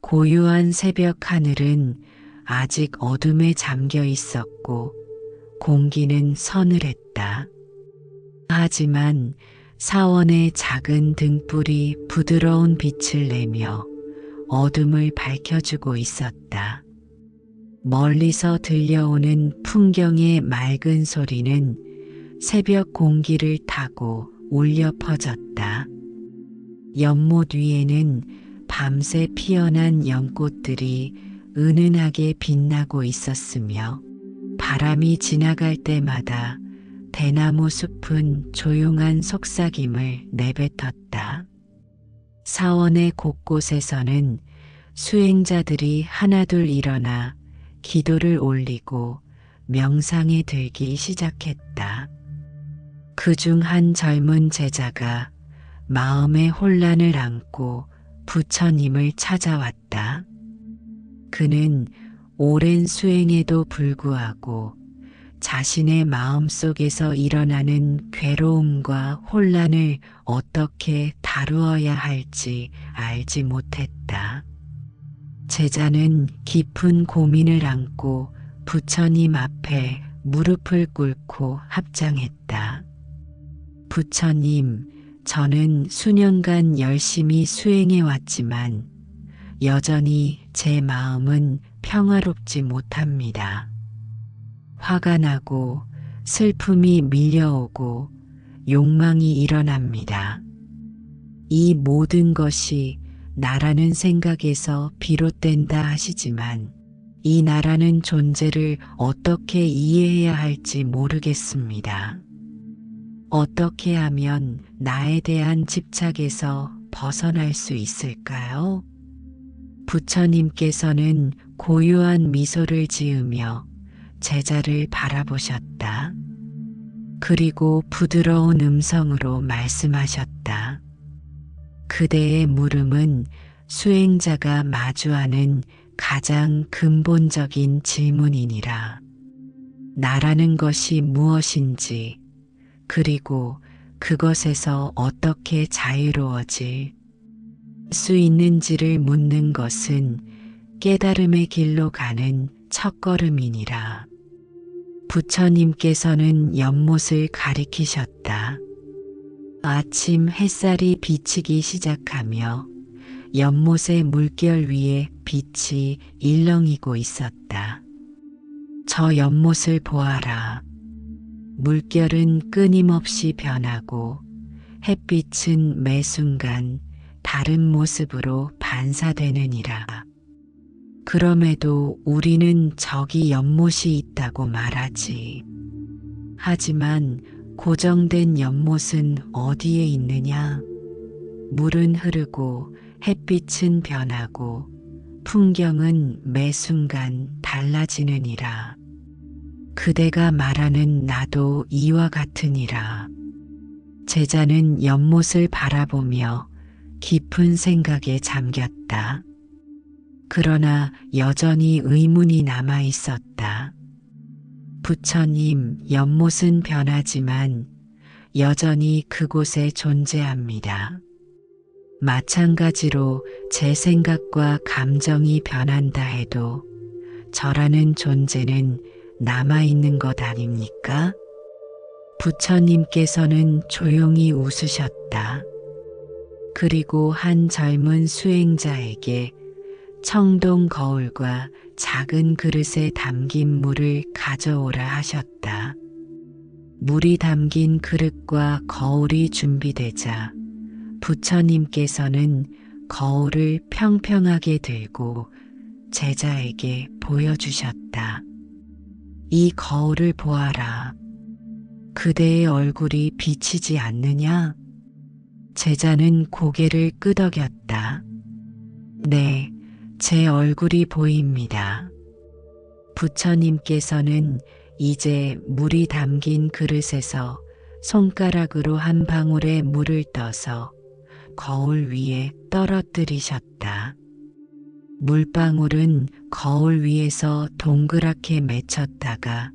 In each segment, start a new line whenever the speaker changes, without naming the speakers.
고요한 새벽 하늘은 아직 어둠에 잠겨 있었고 공기는 서늘했다. 하지만 사원의 작은 등불이 부드러운 빛을 내며 어둠을 밝혀주고 있었다. 멀리서 들려오는 풍경의 맑은 소리는 새벽 공기를 타고 울려 퍼졌다. 연못 위에는 밤새 피어난 연꽃들이 은은하게 빛나고 있었으며 바람이 지나갈 때마다 대나무 숲은 조용한 속삭임을 내뱉었다. 사원의 곳곳에서는 수행자들이 하나둘 일어나 기도를 올리고 명상에 들기 시작했다. 그중 한 젊은 제자가 마음의 혼란을 안고 부처님을 찾아왔다. 그는 오랜 수행에도 불구하고 자신의 마음속에서 일어나는 괴로움과 혼란을 어떻게 다루어야 할지 알지 못했다. 제자는 깊은 고민을 안고 부처님 앞에 무릎을 꿇고 합장했다. 부처님, 저는 수년간 열심히 수행해 왔지만 여전히 제 마음은 평화롭지 못합니다. 화가 나고 슬픔이 밀려오고 욕망이 일어납니다. 이 모든 것이 나라는 생각에서 비롯된다 하시지만 이 나라는 존재를 어떻게 이해해야 할지 모르겠습니다. 어떻게 하면 나에 대한 집착에서 벗어날 수 있을까요? 부처님께서는 고요한 미소를 지으며 제자를 바라보셨다. 그리고 부드러운 음성으로 말씀하셨다. 그대의 물음은 수행자가 마주하는 가장 근본적인 질문이니라. 나라는 것이 무엇인지, 그리고 그것에서 어떻게 자유로워질 수 있는지를 묻는 것은 깨달음의 길로 가는 첫걸음이니라. 부처님께서는 연못을 가리키셨다. 아침 햇살이 비치기 시작하며 연못의 물결 위에 빛이 일렁이고 있었다. 저 연못을 보아라. 물결은 끊임없이 변하고 햇빛은 매 순간 다른 모습으로 반사되느니라. 그럼에도 우리는 저기 연못이 있다고 말하지. 하지만 고정된 연못은 어디에 있느냐? 물은 흐르고 햇빛은 변하고 풍경은 매 순간 달라지느니라. 그대가 말하는 나도 이와 같으니라. 제자는 연못을 바라보며 깊은 생각에 잠겼다. 그러나 여전히 의문이 남아 있었다. 부처님, 연못은 변하지만 여전히 그곳에 존재합니다. 마찬가지로 제 생각과 감정이 변한다 해도 저라는 존재는 남아있는 것 아닙니까? 부처님께서는 조용히 웃으셨다. 그리고 한 젊은 수행자에게 청동 거울과 작은 그릇에 담긴 물을 가져오라 하셨다. 물이 담긴 그릇과 거울이 준비되자 부처님께서는 거울을 평평하게 들고 제자에게 보여주셨다. 이 거울을 보아라. 그대의 얼굴이 비치지 않느냐? 제자는 고개를 끄덕였다. 네, 제 얼굴이 보입니다. 부처님께서는 이제 물이 담긴 그릇에서 손가락으로 한 방울의 물을 떠서 거울 위에 떨어뜨리셨다. 물방울은 거울 위에서 동그랗게 맺혔다가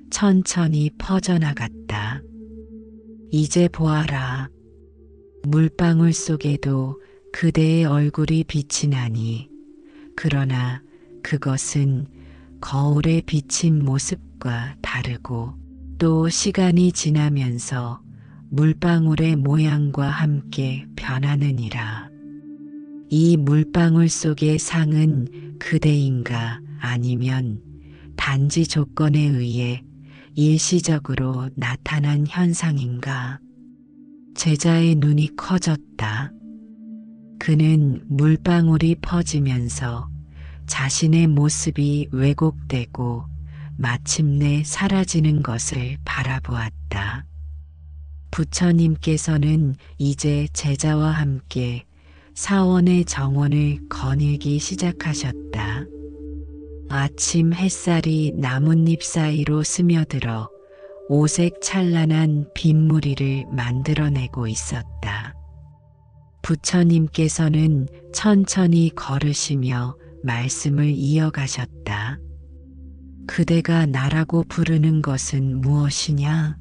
천천히 퍼져나갔다. 이제 보아라. 물방울 속에도 그대의 얼굴이 빛이 나니 그러나 그것은 거울에 비친 모습과 다르고 또 시간이 지나면서 물방울의 모양과 함께 변하느니라. 이 물방울 속의 상은 그대인가 아니면 단지 조건에 의해 일시적으로 나타난 현상인가? 제자의 눈이 커졌다. 그는 물방울이 퍼지면서 자신의 모습이 왜곡되고 마침내 사라지는 것을 바라보았다. 부처님께서는 이제 제자와 함께 사원의 정원을 거닐기 시작하셨다. 아침 햇살이 나뭇잎 사이로 스며들어 오색 찬란한 빗무리를 만들어내고 있었다. 부처님께서는 천천히 걸으시며 말씀을 이어가셨다. 그대가 나라고 부르는 것은 무엇이냐?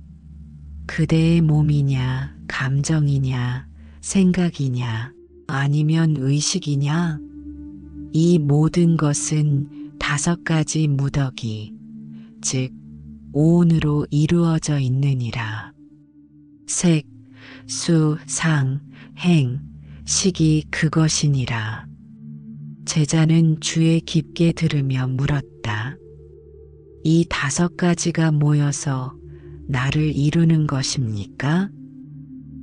그대의 몸이냐, 감정이냐, 생각이냐, 아니면 의식이냐? 이 모든 것은 5가지 무더기, 즉 오온으로 이루어져 있느니라. 색, 수, 상, 행, 식이 그것이니라. 제자는 주에 깊게 들으며 물었다. 이 5가지가 모여서 나를 이루는 것입니까?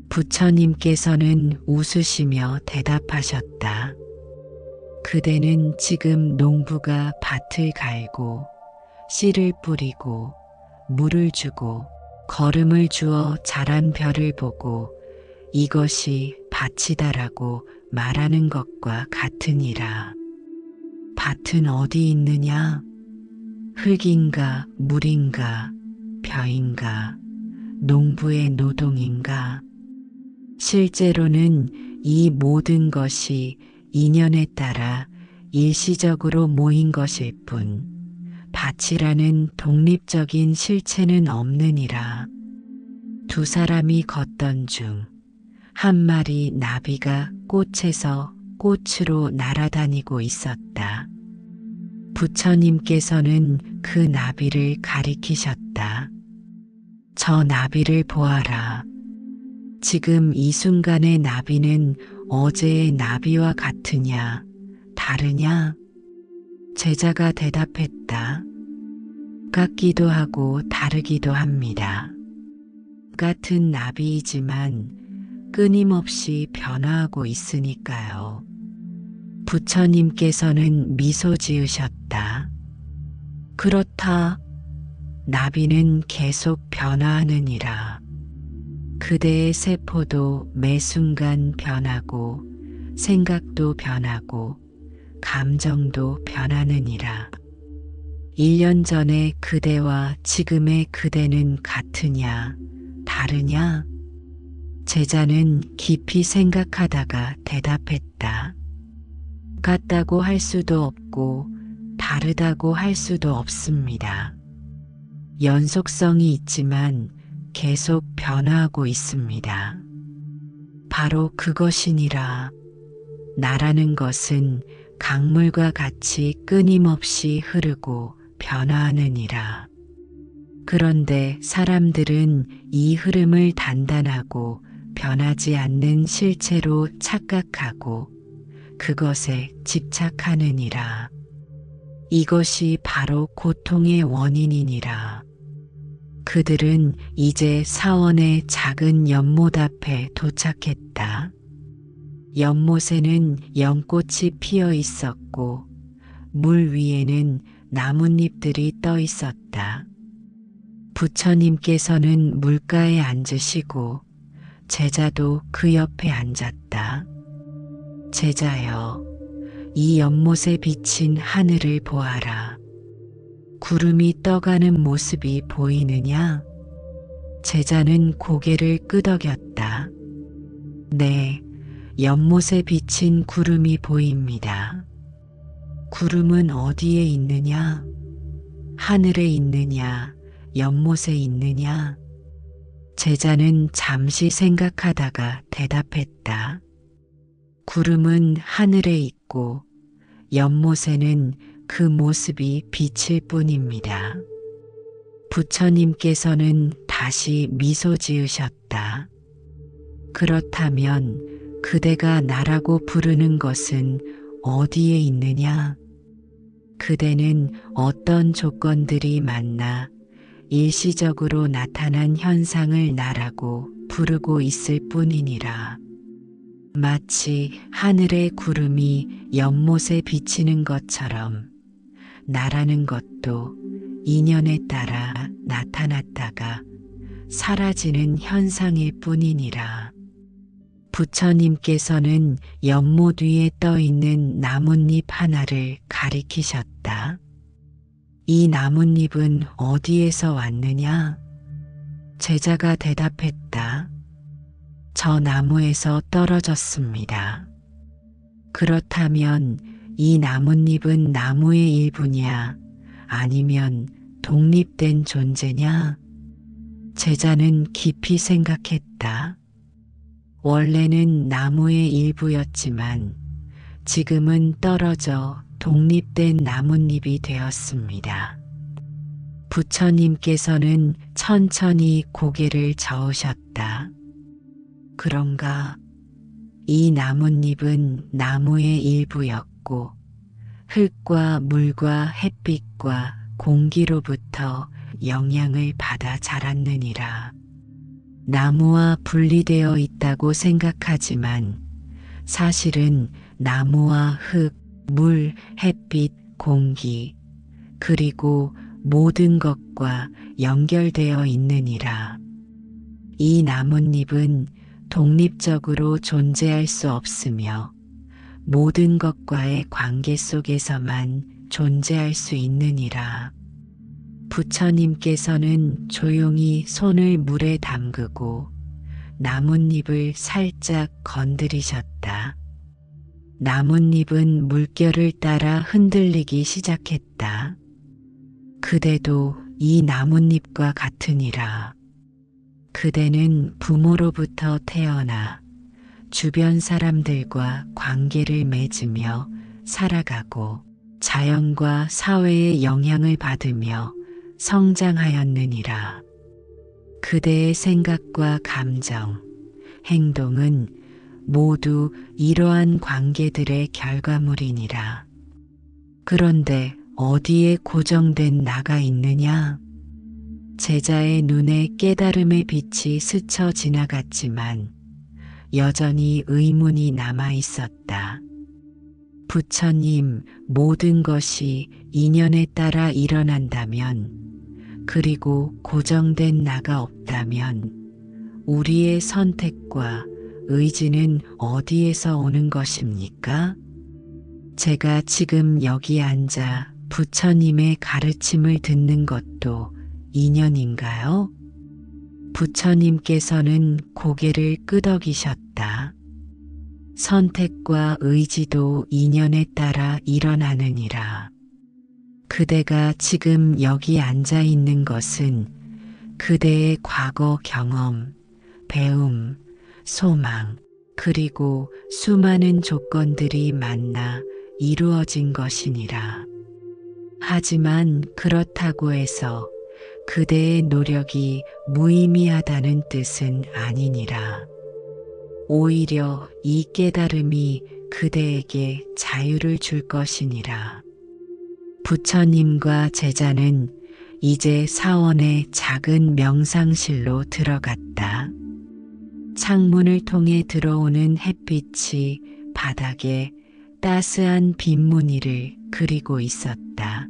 부처님께서는 웃으시며 대답하셨다. 그대는 지금 농부가 밭을 갈고 씨를 뿌리고 물을 주고 거름을 주어 자란 벼를 보고 이것이 밭이다라고 말하는 것과 같으니라. 밭은 어디 있느냐? 흙인가 물인가 벼인가 농부의 노동인가? 실제로는 이 모든 것이 인연에 따라 일시적으로 모인 것일 뿐 밭이라는 독립적인 실체는 없느니라. 2 사람이 걷던 중 한 마리 나비가 꽃에서 꽃으로 날아다니고 있었다. 부처님께서는 그 나비를 가리키셨다. 저 나비를 보아라. 지금 이 순간의 나비는 어제의 나비와 같으냐, 다르냐? 제자가 대답했다. 같기도 하고 다르기도 합니다. 같은 나비이지만 끊임없이 변화하고 있으니까요. 부처님께서는 미소 지으셨다. 그렇다. 나비는 계속 변화하느니라. 그대의 세포도 매 순간 변하고 생각도 변하고 감정도 변하느니라. 1년 전의 그대와 지금의 그대는 같으냐, 다르냐? 제자는 깊이 생각하다가 대답했다. 같다고 할 수도 없고 다르다고 할 수도 없습니다. 연속성이 있지만 계속 변화하고 있습니다. 바로 그것이니라. 나라는 것은 강물과 같이 끊임없이 흐르고 변화하느니라. 그런데 사람들은 이 흐름을 단단하고 변하지 않는 실체로 착각하고 그것에 집착하느니라. 이것이 바로 고통의 원인이니라. 그들은 이제 사원의 작은 연못 앞에 도착했다. 연못에는 연꽃이 피어 있었고 물 위에는 나뭇잎들이 떠 있었다. 부처님께서는 물가에 앉으시고 제자도 그 옆에 앉았다. 제자여, 이 연못에 비친 하늘을 보아라. 구름이 떠가는 모습이 보이느냐? 제자는 고개를 끄덕였다. 네, 연못에 비친 구름이 보입니다. 구름은 어디에 있느냐? 하늘에 있느냐? 연못에 있느냐? 제자는 잠시 생각하다가 대답했다. 구름은 하늘에 있고 연못에는 그 모습이 비칠 뿐입니다. 부처님께서는 다시 미소 지으셨다. 그렇다면 그대가 나라고 부르는 것은 어디에 있느냐? 그대는 어떤 조건들이 만나 일시적으로 나타난 현상을 나라고 부르고 있을 뿐이니라. 마치 하늘의 구름이 연못에 비치는 것처럼 나라는 것도 인연에 따라 나타났다가 사라지는 현상일 뿐이니라. 부처님께서는 연못 위에 떠 있는 나뭇잎 하나를 가리키셨다. 이 나뭇잎은 어디에서 왔느냐? 제자가 대답했다. 저 나무에서 떨어졌습니다. 그렇다면 이 나뭇잎은 나무의 일부냐? 아니면 독립된 존재냐? 제자는 깊이 생각했다. 원래는 나무의 일부였지만 지금은 떨어져 독립된 나뭇잎이 되었습니다. 부처님께서는 천천히 고개를 저으셨다. 그런가? 이 나뭇잎은 나무의 일부였고 흙과 물과 햇빛과 공기로부터 영향을 받아 자랐느니라. 나무와 분리되어 있다고 생각하지만 사실은 나무와 흙, 물, 햇빛, 공기, 그리고 모든 것과 연결되어 있느니라. 이 나뭇잎은 독립적으로 존재할 수 없으며 모든 것과의 관계 속에서만 존재할 수 있느니라. 부처님께서는 조용히 손을 물에 담그고 나뭇잎을 살짝 건드리셨다. 나뭇잎은 물결을 따라 흔들리기 시작했다. 그대도 이 나뭇잎과 같으니라. 그대는 부모로부터 태어나 주변 사람들과 관계를 맺으며 살아가고 자연과 사회의 영향을 받으며 성장하였느니라. 그대의 생각과 감정, 행동은 모두 이러한 관계들의 결과물이니라. 그런데 어디에 고정된 나가 있느냐? 제자의 눈에 깨달음의 빛이 스쳐 지나갔지만 여전히 의문이 남아 있었다. 부처님, 모든 것이 인연에 따라 일어난다면, 그리고 고정된 나가 없다면, 우리의 선택과 의지는 어디에서 오는 것입니까? 제가 지금 여기 앉아 부처님의 가르침을 듣는 것도 인연인가요? 부처님께서는 고개를 끄덕이셨다. 선택과 의지도 인연에 따라 일어나느니라. 그대가 지금 여기 앉아 있는 것은 그대의 과거 경험, 배움, 소망, 그리고 수많은 조건들이 만나 이루어진 것이니라. 하지만 그렇다고 해서 그대의 노력이 무의미하다는 뜻은 아니니라. 오히려 이 깨달음이 그대에게 자유를 줄 것이니라. 부처님과 제자는 이제 사원의 작은 명상실로 들어갔다. 창문을 통해 들어오는 햇빛이 바닥에 따스한 빗무늬를 그리고 있었다.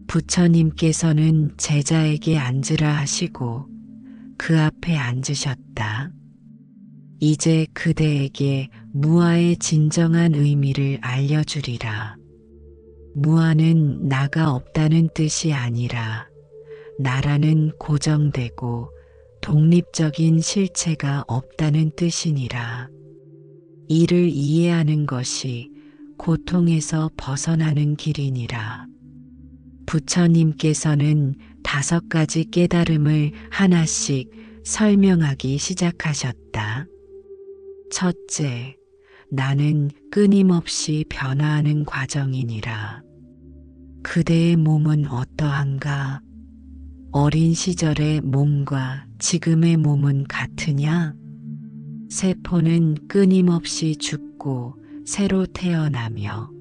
부처님께서는 제자에게 앉으라 하시고 그 앞에 앉으셨다. 이제 그대에게 무아의 진정한 의미를 알려주리라. 무아는 나가 없다는 뜻이 아니라 나라는 고정되고 독립적인 실체가 없다는 뜻이니라. 이를 이해하는 것이 고통에서 벗어나는 길이니라. 부처님께서는 5가지 깨달음을 하나씩 설명하기 시작하셨다. 첫째, 나는 끊임없이 변화하는 과정이니라. 그대의 몸은 어떠한가? 어린 시절의 몸과 지금의 몸은 같으냐? 세포는 끊임없이 죽고 새로 태어나며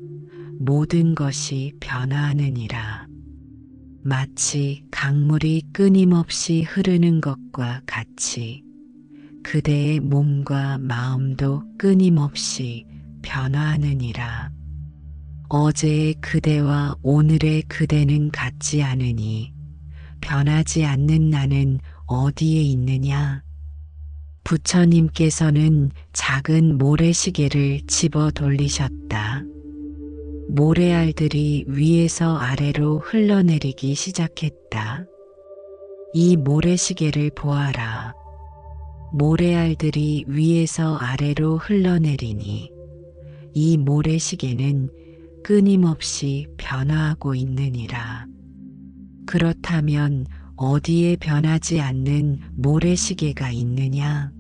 모든 것이 변화하느니라. 마치 강물이 끊임없이 흐르는 것과 같이 그대의 몸과 마음도 끊임없이 변화하느니라. 어제의 그대와 오늘의 그대는 같지 않으니 변하지 않는 나는 어디에 있느냐? 부처님께서는 작은 모래시계를 집어 돌리셨다. 모래알들이 위에서 아래로 흘러내리기 시작했다. 이 모래시계를 보아라. 모래알들이 위에서 아래로 흘러내리니 이 모래시계는 끊임없이 변화하고 있느니라. 그렇다면 어디에 변하지 않는 모래시계가 있느냐?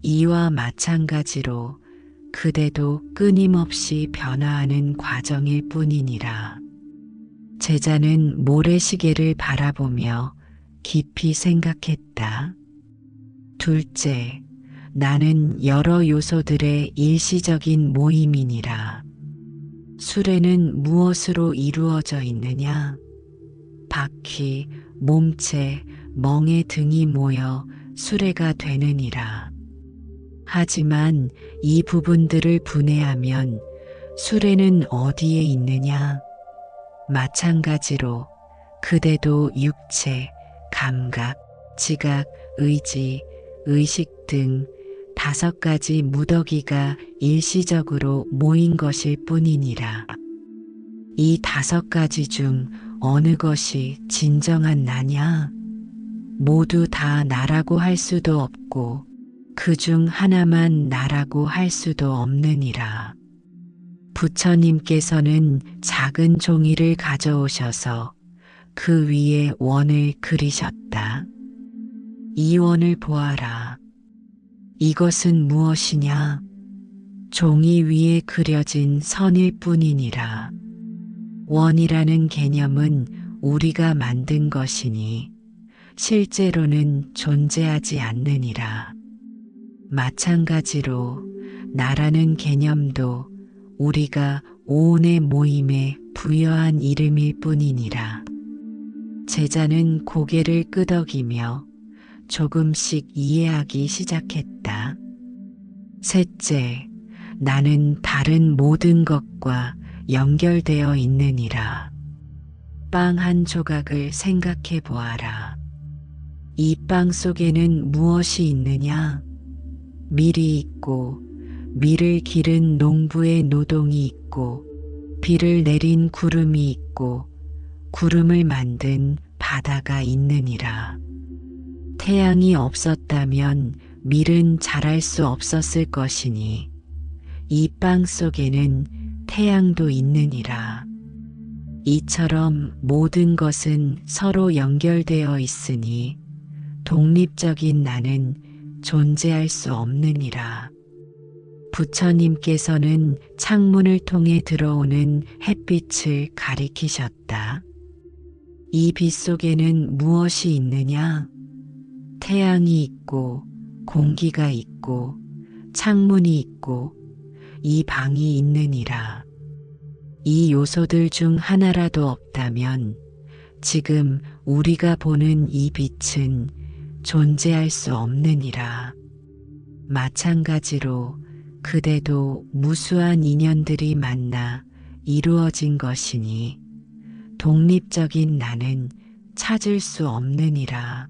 이와 마찬가지로 그대도 끊임없이 변화하는 과정일 뿐이니라. 제자는 모래시계를 바라보며 깊이 생각했다. 둘째, 나는 여러 요소들의 일시적인 모임이니라. 수레는 무엇으로 이루어져 있느냐? 바퀴, 몸체, 멍에 등이 모여 수레가 되느니라. 하지만 이 부분들을 분해하면 수레는 어디에 있느냐? 마찬가지로 그대도 육체, 감각, 지각, 의지, 의식 등 5가지 무더기가 일시적으로 모인 것일 뿐이니라. 이 5가지 중 어느 것이 진정한 나냐? 모두 다 나라고 할 수도 없고 그 중 하나만 나라고 할 수도 없느니라. 부처님께서는 작은 종이를 가져오셔서 그 위에 원을 그리셨다. 이 원을 보아라. 이것은 무엇이냐? 종이 위에 그려진 선일 뿐이니라. 원이라는 개념은 우리가 만든 것이니 실제로는 존재하지 않느니라. 마찬가지로 나라는 개념도 우리가 오온의 모임에 부여한 이름일 뿐이니라. 제자는 고개를 끄덕이며 조금씩 이해하기 시작했다. 셋째, 나는 다른 모든 것과 연결되어 있느니라. 빵 한 조각을 생각해 보아라. 이 빵 속에는 무엇이 있느냐? 밀이 있고 밀을 기른 농부의 노동이 있고 비를 내린 구름이 있고 구름을 만든 바다가 있느니라. 태양이 없었다면 밀은 자랄 수 없었을 것이니 이 빵 속에는 태양도 있느니라. 이처럼 모든 것은 서로 연결되어 있으니 독립적인 나는 존재할 수 없느니라. 부처님께서는 창문을 통해 들어오는 햇빛을 가리키셨다. 이 빛 속에는 무엇이 있느냐? 태양이 있고 공기가 있고 창문이 있고 이 방이 있느니라. 이 요소들 중 하나라도 없다면 지금 우리가 보는 이 빛은 존재할 수 없느니라. 마찬가지로 그대도 무수한 인연들이 만나 이루어진 것이니 독립적인 나는 찾을 수 없느니라.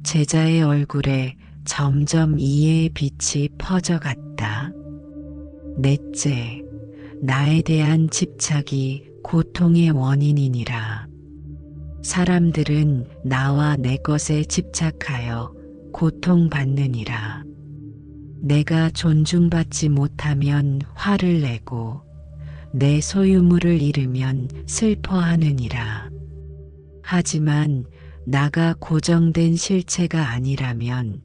제자의 얼굴에 점점 이해의 빛이 퍼져갔다. 넷째, 나에 대한 집착이 고통의 원인이니라. 사람들은 나와 내 것에 집착하여 고통받느니라. 내가 존중받지 못하면 화를 내고 내 소유물을 잃으면 슬퍼하느니라. 하지만 나가 고정된 실체가 아니라면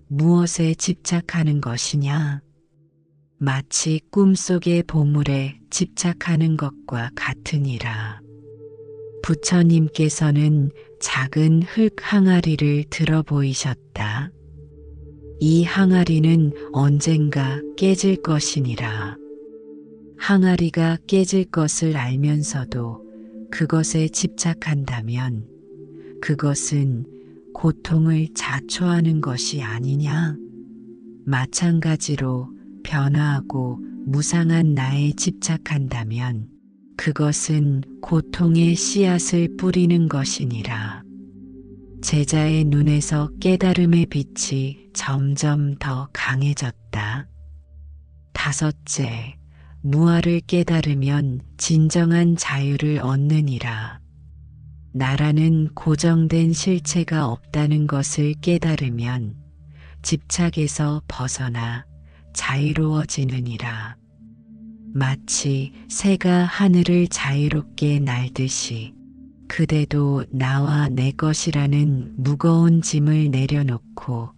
무엇에 집착하는 것이냐? 마치 꿈속의 보물에 집착하는 것과 같으니라. 부처님께서는 작은 흙 항아리를 들어 보이셨다. 이 항아리는 언젠가 깨질 것이니라. 항아리가 깨질 것을 알면서도 그것에 집착한다면 그것은 고통을 자초하는 것이 아니냐? 마찬가지로 변화하고 무상한 나에 집착한다면 그것은 고통의 씨앗을 뿌리는 것이니라. 제자의 눈에서 깨달음의 빛이 점점 더 강해졌다. 다섯째, 무아를 깨달으면 진정한 자유를 얻느니라. 나라는 고정된 실체가 없다는 것을 깨달으면 집착에서 벗어나 자유로워지느니라. 마치 새가 하늘을 자유롭게 날듯이 그대도 나와 내 것이라는 무거운 짐을 내려놓고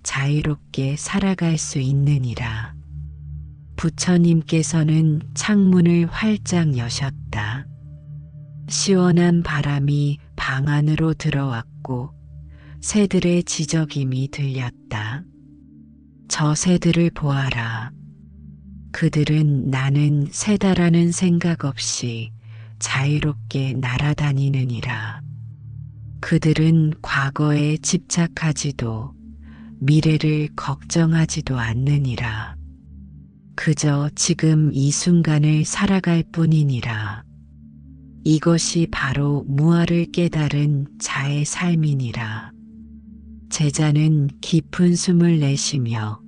자유롭게 살아갈 수 있느니라. 부처님께서는 창문을 활짝 여셨다. 시원한 바람이 방 안으로 들어왔고 새들의 지저귐이 들렸다. 저 새들을 보아라. 그들은 나는 새다라는 생각 없이 자유롭게 날아다니느니라. 그들은 과거에 집착하지도 미래를 걱정하지도 않느니라. 그저 지금 이 순간을 살아갈 뿐이니라. 이것이 바로 무아를 깨달은 자의 삶이니라. 제자는 깊은 숨을 내쉬며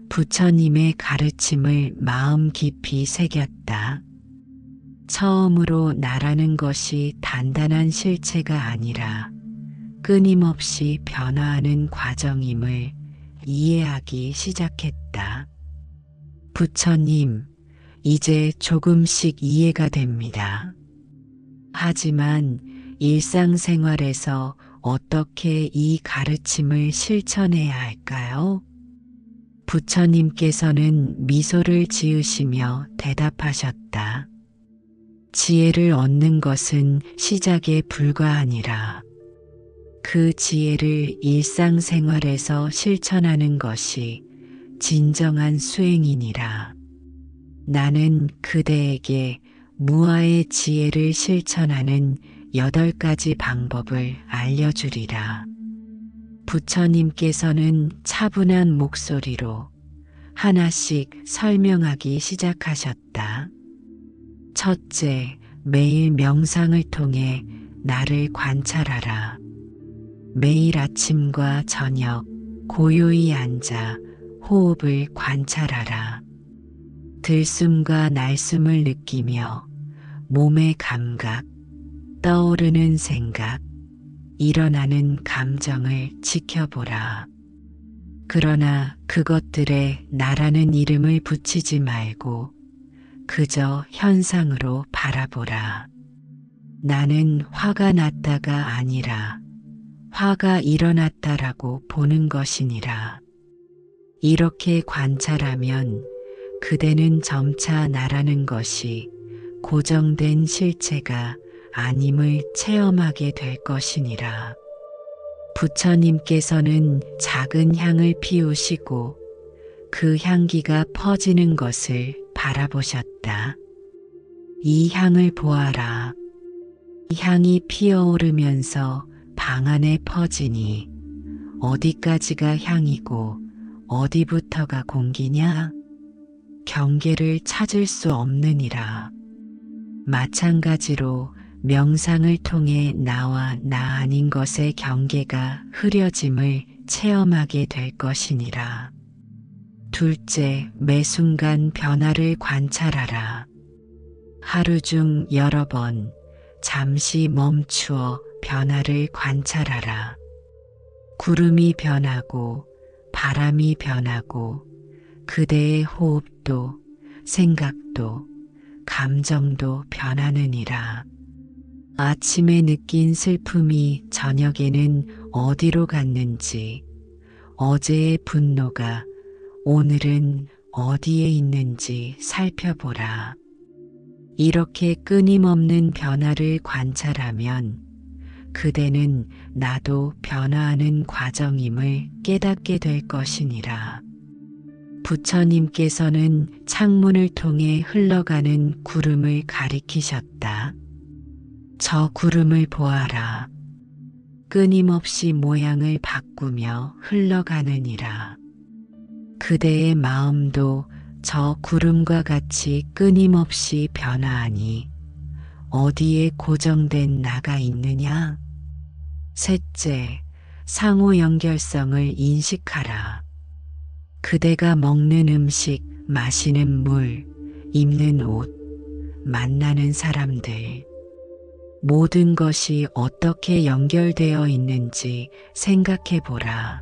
부처님의 가르침을 마음 깊이 새겼다. 처음으로 나라는 것이 단단한 실체가 아니라 끊임없이 변화하는 과정임을 이해하기 시작했다. 부처님, 이제 조금씩 이해가 됩니다. 하지만 일상생활에서 어떻게 이 가르침을 실천해야 할까요? 부처님께서는 미소를 지으시며 대답하셨다. 지혜를 얻는 것은 시작에 불과하니라. 그 지혜를 일상생활에서 실천하는 것이 진정한 수행이니라. 나는 그대에게 무아의 지혜를 실천하는 8가지 방법을 알려주리라. 부처님께서는 차분한 목소리로 하나씩 설명하기 시작하셨다. 첫째, 매일 명상을 통해 나를 관찰하라. 매일 아침과 저녁 고요히 앉아 호흡을 관찰하라. 들숨과 날숨을 느끼며 몸의 감각, 떠오르는 생각, 일어나는 감정을 지켜보라. 그러나 그것들에 나라는 이름을 붙이지 말고 그저 현상으로 바라보라. 나는 화가 났다가 아니라 화가 일어났다라고 보는 것이니라. 이렇게 관찰하면 그대는 점차 나라는 것이 고정된 실체가 아님을 체험하게 될 것이니라. 부처님께서는 작은 향을 피우시고 그 향기가 퍼지는 것을 바라보셨다. 이 향을 보아라. 이 향이 피어오르면서 방 안에 퍼지니 어디까지가 향이고 어디부터가 공기냐? 경계를 찾을 수 없느니라. 마찬가지로 명상을 통해 나와 나 아닌 것의 경계가 흐려짐을 체험하게 될 것이니라. 둘째, 매 순간 변화를 관찰하라. 하루 중 여러 번 잠시 멈추어 변화를 관찰하라. 구름이 변하고 바람이 변하고 그대의 호흡도 생각도 감정도 변하느니라. 아침에 느낀 슬픔이 저녁에는 어디로 갔는지, 어제의 분노가 오늘은 어디에 있는지 살펴보라. 이렇게 끊임없는 변화를 관찰하면 그대는 나도 변화하는 과정임을 깨닫게 될 것이니라. 부처님께서는 창문을 통해 흘러가는 구름을 가리키셨다. 저 구름을 보아라. 끊임없이 모양을 바꾸며 흘러가느니라. 그대의 마음도 저 구름과 같이 끊임없이 변화하니 어디에 고정된 나가 있느냐? 셋째, 상호 연결성을 인식하라. 그대가 먹는 음식, 마시는 물, 입는 옷, 만나는 사람들, 모든 것이 어떻게 연결되어 있는지 생각해 보라.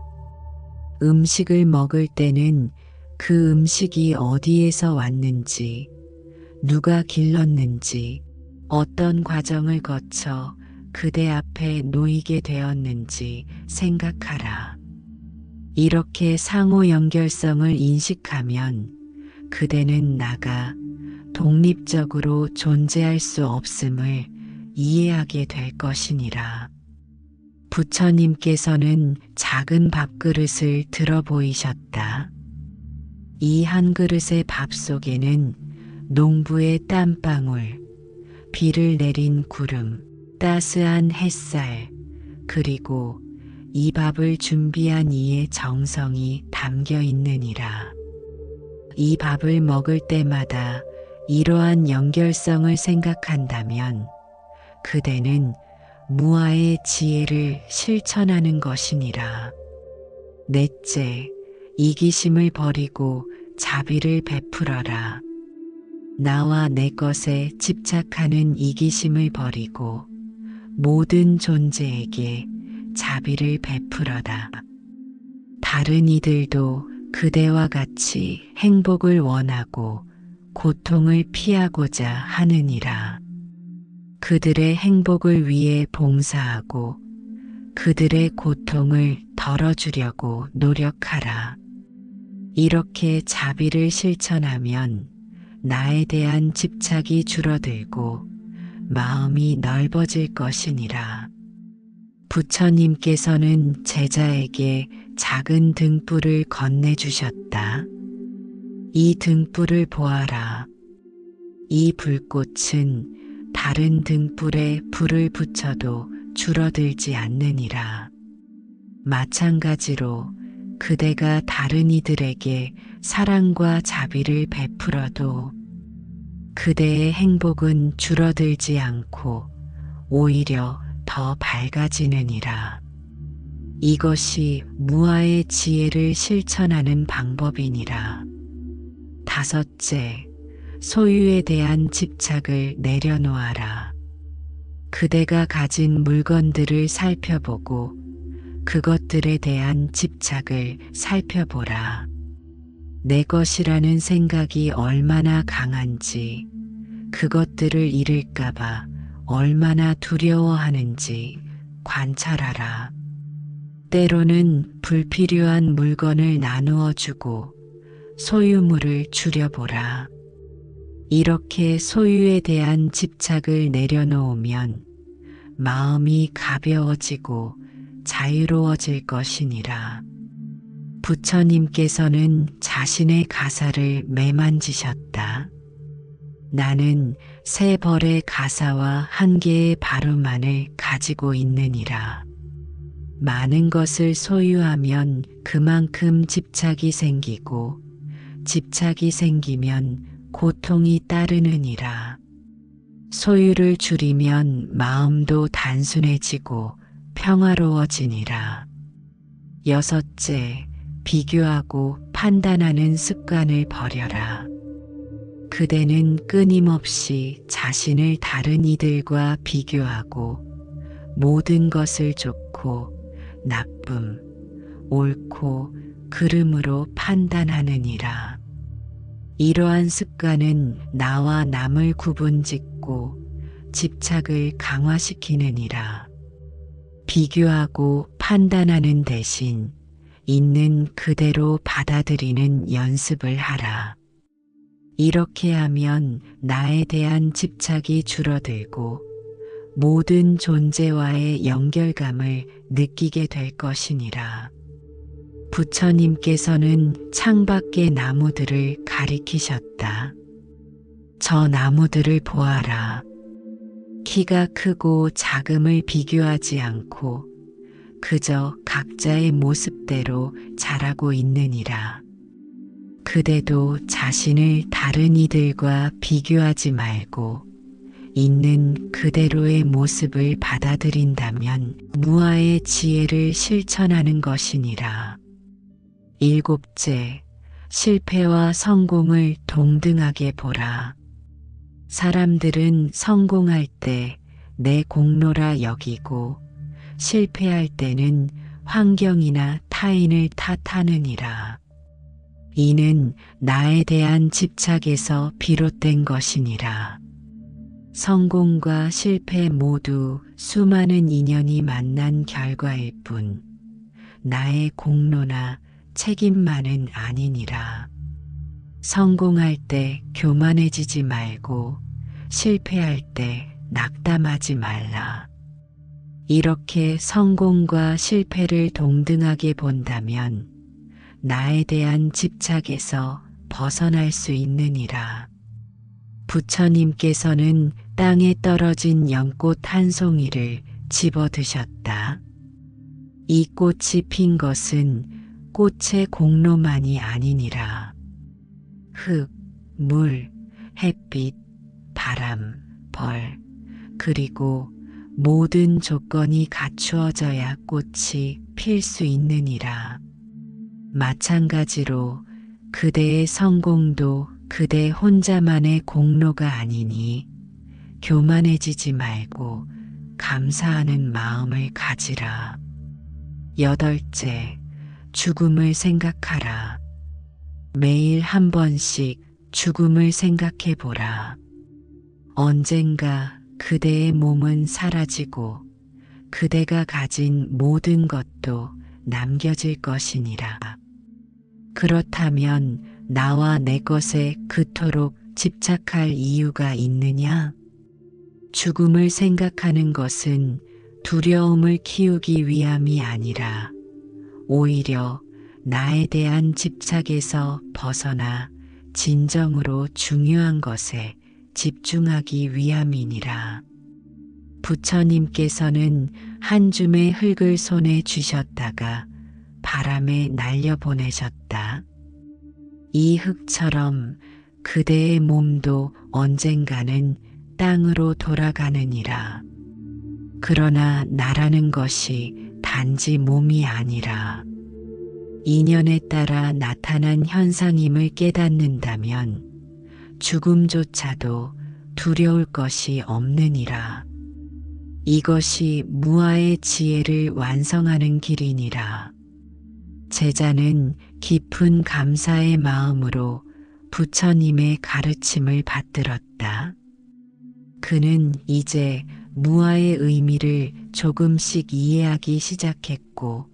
음식을 먹을 때는 그 음식이 어디에서 왔는지, 누가 길렀는지, 어떤 과정을 거쳐 그대 앞에 놓이게 되었는지 생각하라. 이렇게 상호 연결성을 인식하면 그대는 나가 독립적으로 존재할 수 없음을 이해하게 될 것이니라. 부처님께서는 작은 밥그릇을 들어 보이셨다. 이 한 그릇의 밥 속에는 농부의 땀방울, 비를 내린 구름, 따스한 햇살, 그리고 이 밥을 준비한 이의 정성이 담겨 있느니라. 이 밥을 먹을 때마다 이러한 연결성을 생각한다면 그대는 무아의 지혜를 실천하는 것이니라. 넷째, 이기심을 버리고 자비를 베풀어라. 나와 내 것에 집착하는 이기심을 버리고 모든 존재에게 자비를 베풀어라. 다른 이들도 그대와 같이 행복을 원하고 고통을 피하고자 하느니라. 그들의 행복을 위해 봉사하고 그들의 고통을 덜어주려고 노력하라. 이렇게 자비를 실천하면 나에 대한 집착이 줄어들고 마음이 넓어질 것이니라. 부처님께서는 제자에게 작은 등불을 건네주셨다. 이 등불을 보아라. 이 불꽃은 다른 등불에 불을 붙여도 줄어들지 않느니라. 마찬가지로 그대가 다른 이들에게 사랑과 자비를 베풀어도 그대의 행복은 줄어들지 않고 오히려 더 밝아지느니라. 이것이 무아의 지혜를 실천하는 방법이니라. 다섯째, 소유에 대한 집착을 내려놓아라. 그대가 가진 물건들을 살펴보고 그것들에 대한 집착을 살펴보라. 내 것이라는 생각이 얼마나 강한지, 그것들을 잃을까봐 얼마나 두려워하는지 관찰하라. 때로는 불필요한 물건을 나누어 주고 소유물을 줄여보라. 이렇게 소유에 대한 집착을 내려놓으면 마음이 가벼워지고 자유로워질 것이니라. 부처님께서는 자신의 가사를 매만지셨다. 나는 세 벌의 가사와 한 개의 바루만을 가지고 있느니라. 많은 것을 소유하면 그만큼 집착이 생기고 집착이 생기면 고통이 따르느니라. 소유를 줄이면 마음도 단순해지고 평화로워지니라. 여섯째, 비교하고 판단하는 습관을 버려라. 그대는 끊임없이 자신을 다른 이들과 비교하고 모든 것을 좋고 나쁨, 옳고 그름으로 판단하느니라. 이러한 습관은 나와 남을 구분짓고 집착을 강화시키느니라. 비교하고 판단하는 대신 있는 그대로 받아들이는 연습을 하라. 이렇게 하면 나에 대한 집착이 줄어들고 모든 존재와의 연결감을 느끼게 될 것이니라. 부처님께서는 창밖의 나무들을 가리키셨다. 저 나무들을 보아라. 키가 크고 작음을 비교하지 않고 그저 각자의 모습대로 자라고 있느니라. 그대도 자신을 다른 이들과 비교하지 말고 있는 그대로의 모습을 받아들인다면 무아의 지혜를 실천하는 것이니라. 일곱째, 실패와 성공을 동등하게 보라. 사람들은 성공할 때 내 공로라 여기고 실패할 때는 환경이나 타인을 탓하느니라. 이는 나에 대한 집착에서 비롯된 것이니라. 성공과 실패 모두 수많은 인연이 만난 결과일 뿐 나의 공로나 책임만은 아니니라. 성공할 때 교만해지지 말고 실패할 때 낙담하지 말라. 이렇게 성공과 실패를 동등하게 본다면 나에 대한 집착에서 벗어날 수 있느니라. 부처님께서는 땅에 떨어진 연꽃 한 송이를 집어 드셨다. 이 꽃이 핀 것은 꽃의 공로만이 아니니라. 흙, 물, 햇빛, 바람, 벌, 그리고 모든 조건이 갖추어져야 꽃이 필 수 있느니라. 마찬가지로 그대의 성공도 그대 혼자만의 공로가 아니니 교만해지지 말고 감사하는 마음을 가지라. 여덟째, 죽음을 생각하라. 매일 한 번씩 죽음을 생각해 보라. 언젠가 그대의 몸은 사라지고 그대가 가진 모든 것도 남겨질 것이니라. 그렇다면 나와 내 것에 그토록 집착할 이유가 있느냐? 죽음을 생각하는 것은 두려움을 키우기 위함이 아니라 오히려 나에 대한 집착에서 벗어나 진정으로 중요한 것에 집중하기 위함이니라. 부처님께서는 한 줌의 흙을 손에 쥐셨다가 바람에 날려보내셨다. 이 흙처럼 그대의 몸도 언젠가는 땅으로 돌아가느니라. 그러나 나라는 것이 단지 몸이 아니라 인연에 따라 나타난 현상임을 깨닫는다면 죽음조차도 두려울 것이 없느니라. 이것이 무아의 지혜를 완성하는 길이니라. 제자는 깊은 감사의 마음으로 부처님의 가르침을 받들었다. 그는 이제 무아의 의미를 조금씩 이해하기 시작했고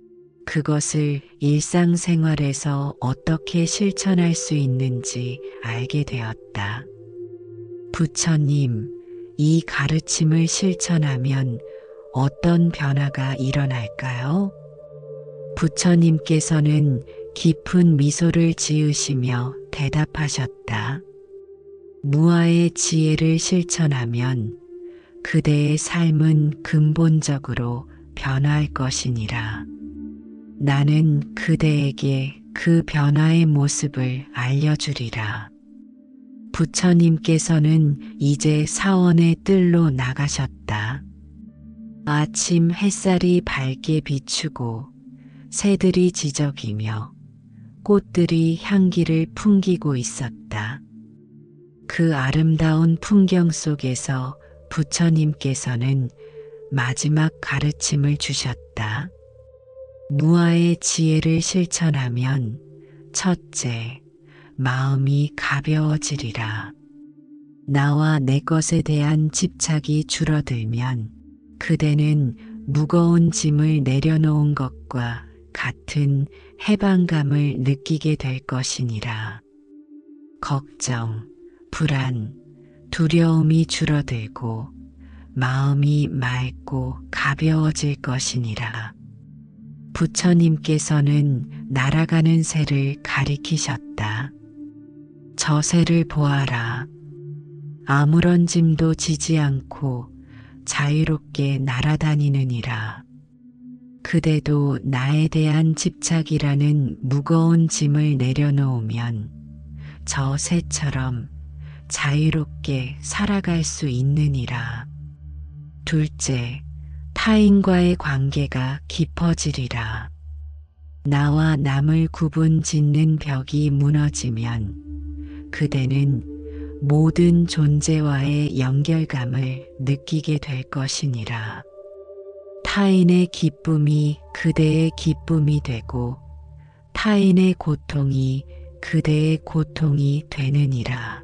그것을 일상생활에서 어떻게 실천할 수 있는지 알게 되었다. 부처님, 이 가르침을 실천하면 어떤 변화가 일어날까요? 부처님께서는 깊은 미소를 지으시며 대답하셨다. 무아의 지혜를 실천하면 그대의 삶은 근본적으로 변화할 것이니라. 나는 그대에게 그 변화의 모습을 알려주리라. 부처님께서는 이제 사원의 뜰로 나가셨다. 아침 햇살이 밝게 비추고 새들이 지저귀며 꽃들이 향기를 풍기고 있었다. 그 아름다운 풍경 속에서 부처님께서는 마지막 가르침을 주셨다. 무아의 지혜를 실천하면 첫째, 마음이 가벼워지리라. 나와 내 것에 대한 집착이 줄어들면 그대는 무거운 짐을 내려놓은 것과 같은 해방감을 느끼게 될 것이니라. 걱정, 불안, 두려움이 줄어들고 마음이 맑고 가벼워질 것이니라. 부처님께서는 날아가는 새를 가리키셨다. 저 새를 보아라. 아무런 짐도 지지 않고 자유롭게 날아다니느니라. 그대도 나에 대한 집착이라는 무거운 짐을 내려놓으면 저 새처럼 자유롭게 살아갈 수 있느니라. 둘째, 타인과의 관계가 깊어지리라. 나와 남을 구분 짓는 벽이 무너지면 그대는 모든 존재와의 연결감을 느끼게 될 것이니라. 타인의 기쁨이 그대의 기쁨이 되고 타인의 고통이 그대의 고통이 되느니라.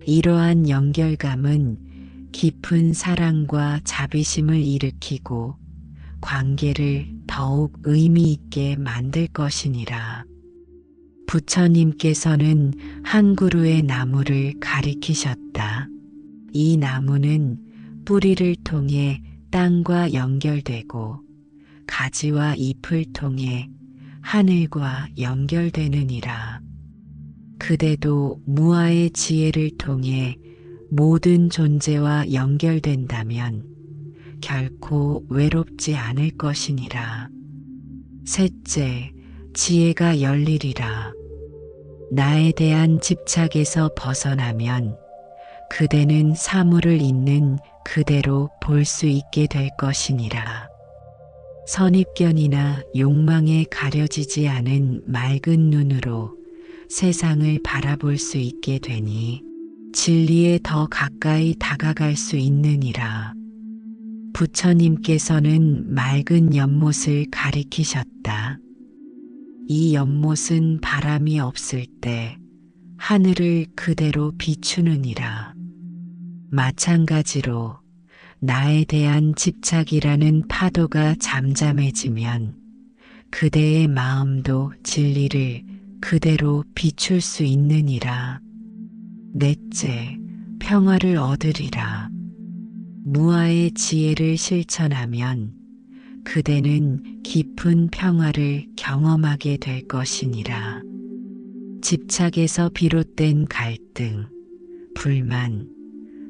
이러한 연결감은 깊은 사랑과 자비심을 일으키고 관계를 더욱 의미 있게 만들 것이니라. 부처님께서는 한 그루의 나무를 가리키셨다. 이 나무는 뿌리를 통해 땅과 연결되고 가지와 잎을 통해 하늘과 연결되느니라. 그대도 무아의 지혜를 통해 모든 존재와 연결된다면 결코 외롭지 않을 것이니라. 셋째, 지혜가 열리리라. 나에 대한 집착에서 벗어나면 그대는 사물을 있는 그대로 볼 수 있게 될 것이니라. 선입견이나 욕망에 가려지지 않은 맑은 눈으로 세상을 바라볼 수 있게 되니 진리에 더 가까이 다가갈 수 있느니라. 부처님께서는 맑은 연못을 가리키셨다. 이 연못은 바람이 없을 때 하늘을 그대로 비추느니라. 마찬가지로 나에 대한 집착이라는 파도가 잠잠해지면 그대의 마음도 진리를 그대로 비출 수 있느니라. 넷째, 평화를 얻으리라. 무아의 지혜를 실천하면 그대는 깊은 평화를 경험하게 될 것이니라. 집착에서 비롯된 갈등, 불만,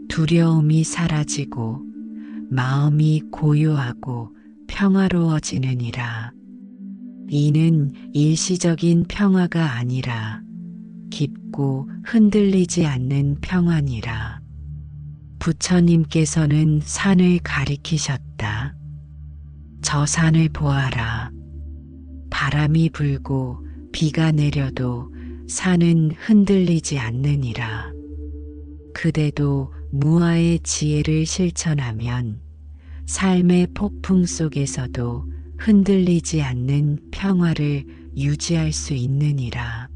두려움이 사라지고 마음이 고요하고 평화로워지느니라. 이는 일시적인 평화가 아니라 깊고 흔들리지 않는 평화니라. 부처님께서는 산을 가리키셨다. 저 산을 보아라. 바람이 불고 비가 내려도 산은 흔들리지 않느니라. 그대도 무아의 지혜를 실천하면 삶의 폭풍 속에서도 흔들리지 않는 평화를 유지할 수 있느니라.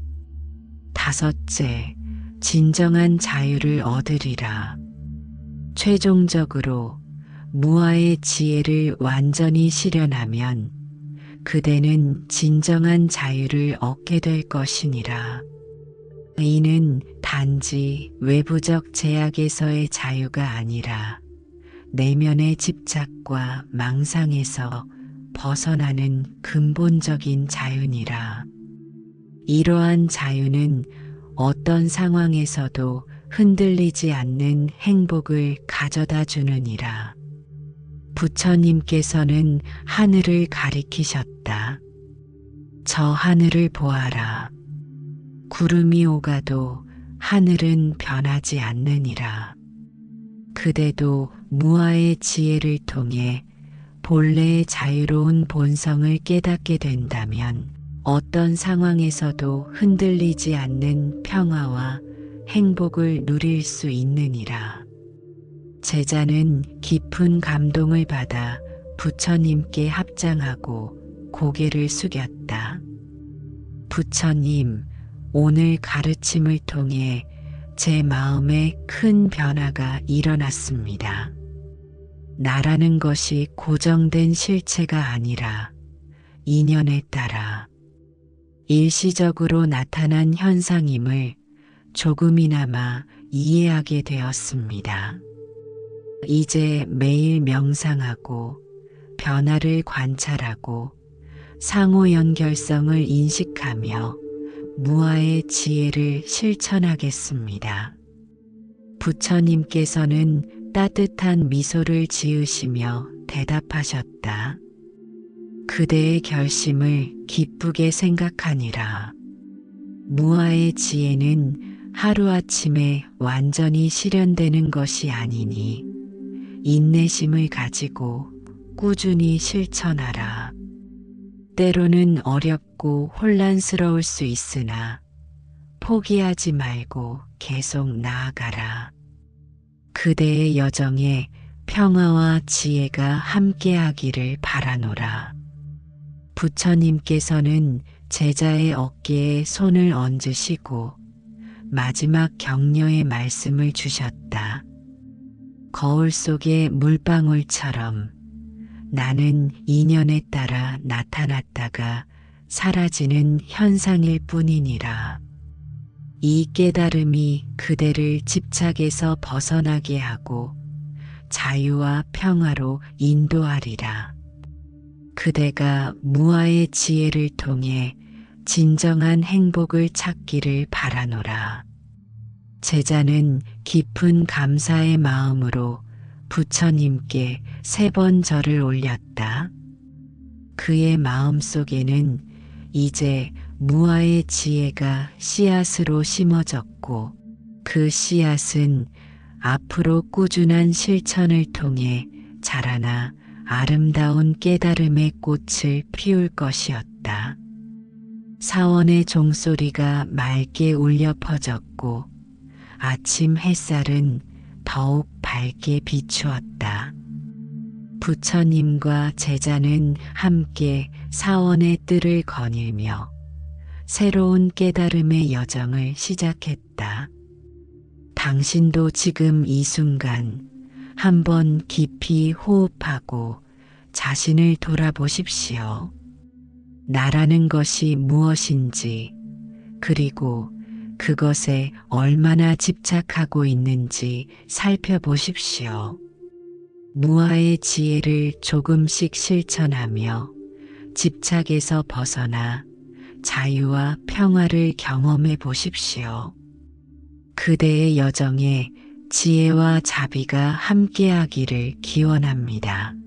다섯째, 진정한 자유를 얻으리라. 최종적으로 무아의 지혜를 완전히 실현하면 그대는 진정한 자유를 얻게 될 것이니라. 이는 단지 외부적 제약에서의 자유가 아니라 내면의 집착과 망상에서 벗어나는 근본적인 자유니라. 이러한 자유는 어떤 상황에서도 흔들리지 않는 행복을 가져다 주느니라. 부처님께서는 하늘을 가리키셨다. 저 하늘을 보아라. 구름이 오가도 하늘은 변하지 않느니라. 그대도 무아의 지혜를 통해 본래의 자유로운 본성을 깨닫게 된다면 어떤 상황에서도 흔들리지 않는 평화와 행복을 누릴 수 있느니라. 제자는 깊은 감동을 받아 부처님께 합장하고 고개를 숙였다. 부처님, 오늘 가르침을 통해 제 마음에 큰 변화가 일어났습니다. 나라는 것이 고정된 실체가 아니라 인연에 따라 일시적으로 나타난 현상임을 조금이나마 이해하게 되었습니다. 이제 매일 명상하고 변화를 관찰하고 상호 연결성을 인식하며 무아의 지혜를 실천하겠습니다. 부처님께서는 따뜻한 미소를 지으시며 대답하셨다. 그대의 결심을 기쁘게 생각하니라. 무아의 지혜는 하루아침에 완전히 실현되는 것이 아니니 인내심을 가지고 꾸준히 실천하라. 때로는 어렵고 혼란스러울 수 있으나 포기하지 말고 계속 나아가라. 그대의 여정에 평화와 지혜가 함께하기를 바라노라. 부처님께서는 제자의 어깨에 손을 얹으시고 마지막 격려의 말씀을 주셨다. 거울 속의 물방울처럼 나는 인연에 따라 나타났다가 사라지는 현상일 뿐이니라. 이 깨달음이 그대를 집착에서 벗어나게 하고 자유와 평화로 인도하리라. 그대가 무아의 지혜를 통해 진정한 행복을 찾기를 바라노라. 제자는 깊은 감사의 마음으로 부처님께 3번 절을 올렸다. 그의 마음속에는 이제 무아의 지혜가 씨앗으로 심어졌고 그 씨앗은 앞으로 꾸준한 실천을 통해 자라나 아름다운 깨달음의 꽃을 피울 것이었다. 사원의 종소리가 맑게 울려 퍼졌고 아침 햇살은 더욱 밝게 비추었다. 부처님과 제자는 함께 사원의 뜰을 거닐며 새로운 깨달음의 여정을 시작했다. 당신도 지금 이 순간 한번 깊이 호흡하고 자신을 돌아보십시오. 나라는 것이 무엇인지, 그리고 그것에 얼마나 집착하고 있는지 살펴보십시오. 무아의 지혜를 조금씩 실천하며 집착에서 벗어나 자유와 평화를 경험해 보십시오. 그대의 여정에 지혜와 자비가 함께하기를 기원합니다.